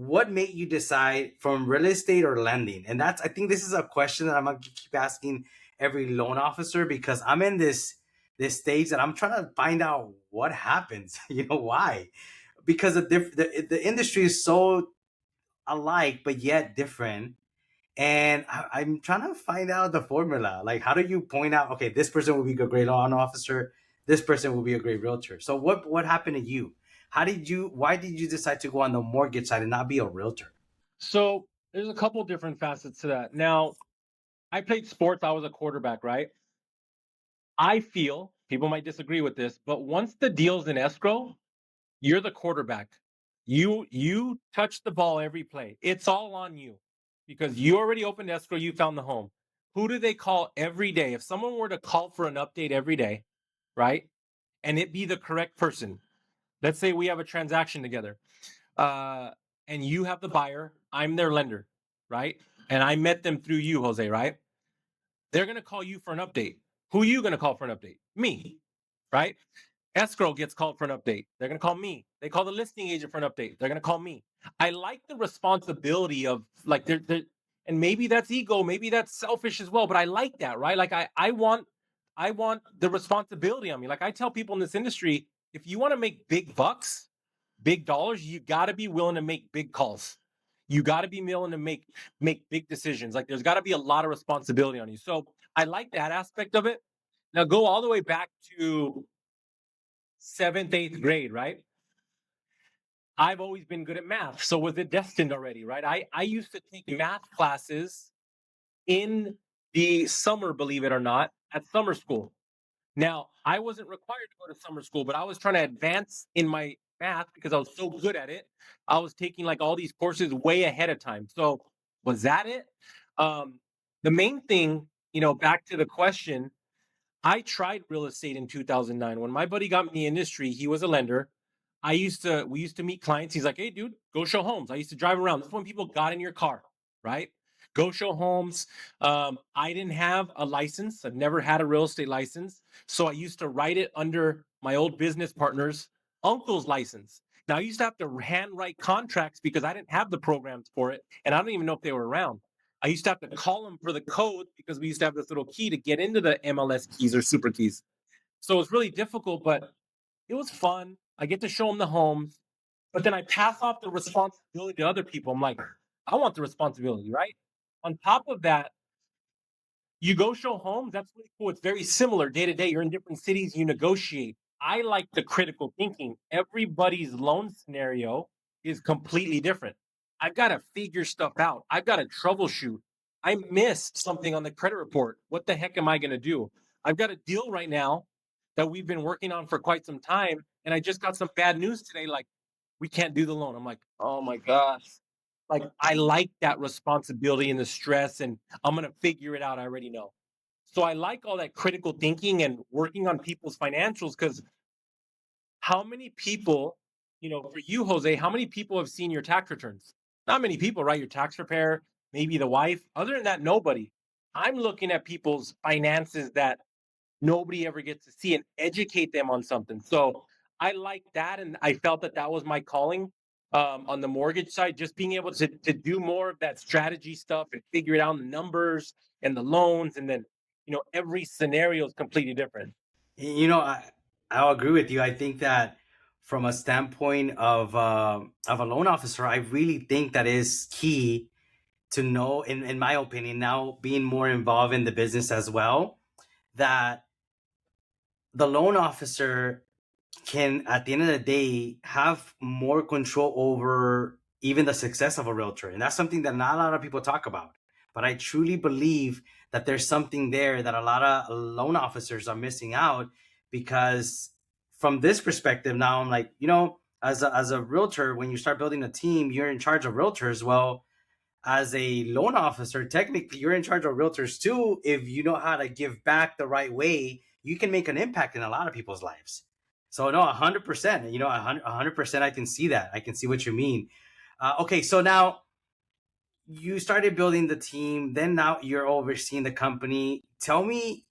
what made you decide from real estate or lending? And I think this is a question that I'm gonna keep asking every loan officer, because I'm in this stage that I'm trying to find out what happens. Why? Because the industry is so alike but yet different, and I'm trying to find out the formula. Like, how do you point out, okay, this person will be a great loan officer, this person will be a great realtor? So what happened to you? Why did you decide to go on the mortgage side and not be a realtor? So there's a couple different facets to that. Now, I played sports. I was a quarterback, right? I feel people might disagree with this, but once the deal's in escrow, you're the quarterback. You touch the ball every play. It's all on you because you already opened escrow. You found the home. Who do they call every day? If someone were to call for an update every day, right, and it be the correct person. Let's say we have a transaction together, uh, and you have the buyer. I'm their lender, right? And I met them through you, Jose, right? They're going to call you for an update. Who are you going to call for an update? Me, right? Escrow gets called for an update. They're going to call me. They call the listing agent for an update. They're going to call me. I like the responsibility of like and maybe that's ego, maybe that's selfish as well, but I like that, right? Like I want the responsibility on me. Like I tell people in this industry, if you want to make big bucks, big dollars, you got to be willing to make big calls. You got to be willing to make big decisions. Like there's got to be a lot of responsibility on you. So I like that aspect of it. Now go all the way back to seventh, eighth grade, right? I've always been good at math. So was it destined already, right? I used to take math classes in the summer, believe it or not, at summer school. Now, I wasn't required to go to summer school, but I was trying to advance in my math because I was so good at it. I was taking like all these courses way ahead of time. So was that it? Um, the main thing, back to the question, I tried real estate in 2009. When my buddy got me in the industry, he was a lender. We used to meet clients. He's like, hey, dude, go show homes. I used to drive around. This is when people got in your car, right? Go show homes. I didn't have a license. I've never had a real estate license. So I used to write it under my old business partner's uncle's license. Now I used to have to handwrite contracts because I didn't have the programs for it. And I don't even know if they were around. I used to have to call them for the code because we used to have this little key to get into the MLS keys or super keys. So it was really difficult, but it was fun. I get to show them the homes, but then I pass off the responsibility to other people. I'm like, I want the responsibility, right? On top of that, you go show homes. That's really cool. It's very similar day to day. You're in different cities. You negotiate. I like the critical thinking. Everybody's loan scenario is completely different. I've got to figure stuff out. I've got to troubleshoot. I missed something on the credit report. What the heck am I going to do? I've got a deal right now that we've been working on for quite some time. And I just got some bad news today. Like, we can't do the loan. I'm like, oh my gosh. Like, I like that responsibility and the stress, and I'm going to figure it out. I already know. So I like all that critical thinking and working on people's financials because how many people, for you, Jose, how many people have seen your tax returns? Not many people, right? Your tax preparer, maybe the wife. Other than that, nobody. I'm looking at people's finances that nobody ever gets to see and educate them on something. So I like that. And I felt that that was my calling on the mortgage side, just being able to do more of that strategy stuff and figure it out, the numbers and the loans. And then, every scenario is completely different. You know, I'll agree with you. I think that from a standpoint of a loan officer, I really think that is key to know, in my opinion, now being more involved in the business as well, that the loan officer can, at the end of the day, have more control over even the success of a realtor. And that's something that not a lot of people talk about. But I truly believe that there's something there that a lot of loan officers are missing out, because from this perspective, now I'm like, as a realtor, when you start building a team, you're in charge of realtors. Well, as a loan officer, technically you're in charge of realtors too. If you know how to give back the right way, you can make an impact in a lot of people's lives. So no, 100%, 100%, I can see that. I can see what you mean. Okay, so now you started building the team, then now you're overseeing the company. Tell me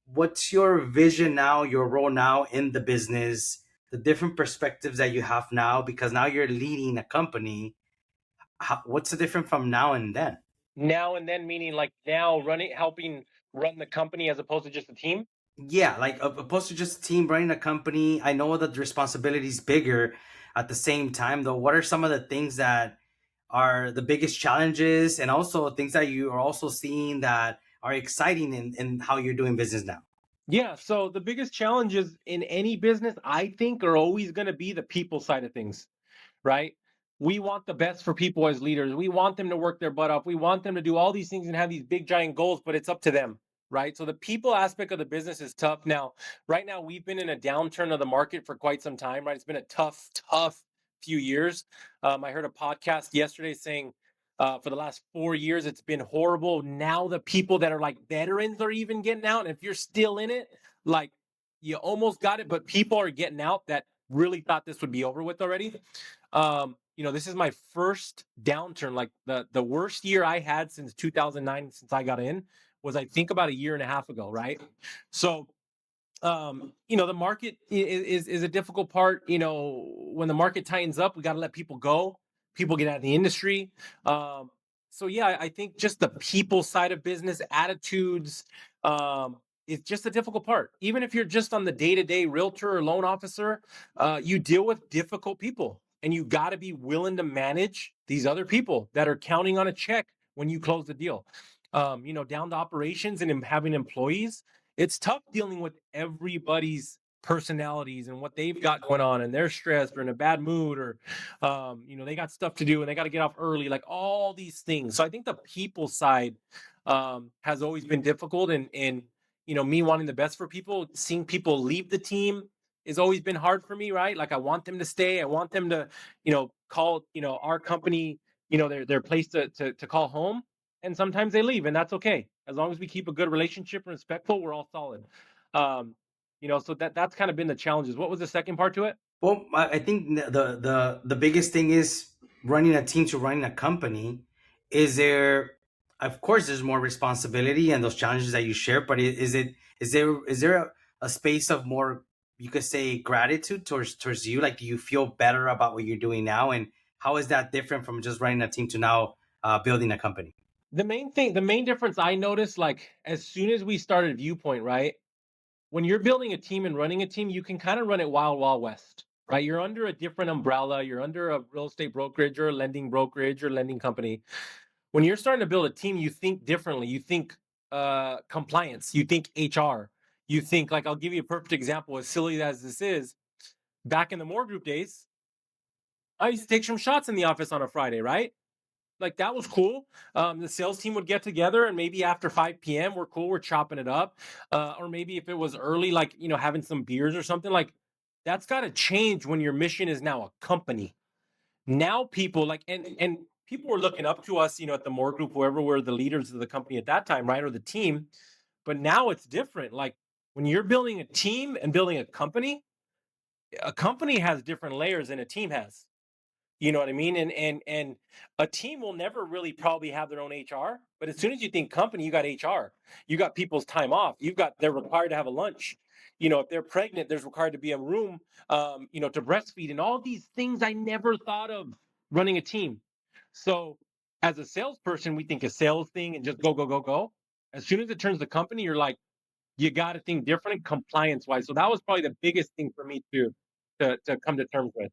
what's your vision now, your role now in the business, the different perspectives that you have now, because now you're leading a company. What's the difference from now and then? Now and then meaning like now running, helping run the company as opposed to just a team. Yeah, like opposed to just a team running a company. I know that the responsibility is bigger. At the same time, though, what are some of the things that are the biggest challenges, and also things that you are also seeing that are exciting in how you're doing business now? Yeah. So the biggest challenges in any business, I think, are always going to be the people side of things, right? We want the best for people as leaders. We want them to work their butt off. We want them to do all these things and have these big giant goals, but it's up to them, right? So the people aspect of the business is tough. Now, right now we've been in a downturn of the market for quite some time, right? It's been a tough few years. I heard a podcast yesterday saying for the last 4 years it's been horrible. Now the people that are like veterans are even getting out. And if you're still in it, like you almost got it, but people are getting out that really thought this would be over with already. This is my first downturn. Like the worst year I had since 2009, since I got in, was I think about a year and a half ago, right? So the market is a difficult part. When the market tightens up, we got to let people go. People get out of the industry. So yeah, I think just the people side of business, attitudes, is just a difficult part. Even if you're just on the day-to-day realtor or loan officer, you deal with difficult people, and you got to be willing to manage these other people that are counting on a check when you close the deal. Down to operations and having employees, it's tough dealing with everybody's personalities and what they've got going on, and they're stressed or in a bad mood, or they got stuff to do and they got to get off early, like all these things. So I think the people side has always been difficult, and me wanting the best for people, seeing people leave the team has always been hard for me, right? Like I want them to stay, I want them to call our company their place to call home, and sometimes they leave, and that's okay. As long as we keep a good relationship and respectful, we're all solid. So that's kind of been the challenges. What was the second part to it? Well, I think the biggest thing is running a team to running a company. Is there, of course, there's more responsibility and those challenges that you share, but is there a space of more, you could say, gratitude towards you? Like, do you feel better about what you're doing now, and how is that different from just running a team to now building a company? The main difference I noticed, like as soon as we started Viewpoint, right? When you're building a team and running a team, you can kind of run it wild west, right? You're under a different umbrella. You're under a real estate brokerage or lending company. When you're starting to build a team, you think differently. You think compliance, you think HR, you think, like, I'll give you a perfect example, as silly as this is. Back in the More Group days, I used to take some shots in the office on a Friday, right? Like that was cool. The sales team would get together, and maybe after 5 p.m. we're cool, we're chopping it up. Or maybe if it was early, like having some beers or something. Like that's got to change when your mission is now a company. Now people like, and people were looking up to us, at the More Group, whoever were the leaders of the company at that time, right, or the team. But now it's different. Like when you're building a team and building a company has different layers than a team has. You know what I mean? And a team will never really probably have their own HR, but as soon as you think company, you got HR. You got people's time off. They're required to have a lunch. If they're pregnant, there's required to be a room to breastfeed, and all these things I never thought of running a team. So as a salesperson, we think a sales thing and just go, go, go, go. As soon as it turns to company, you're like, you got to think different compliance wise. So that was probably the biggest thing for me to come to terms with.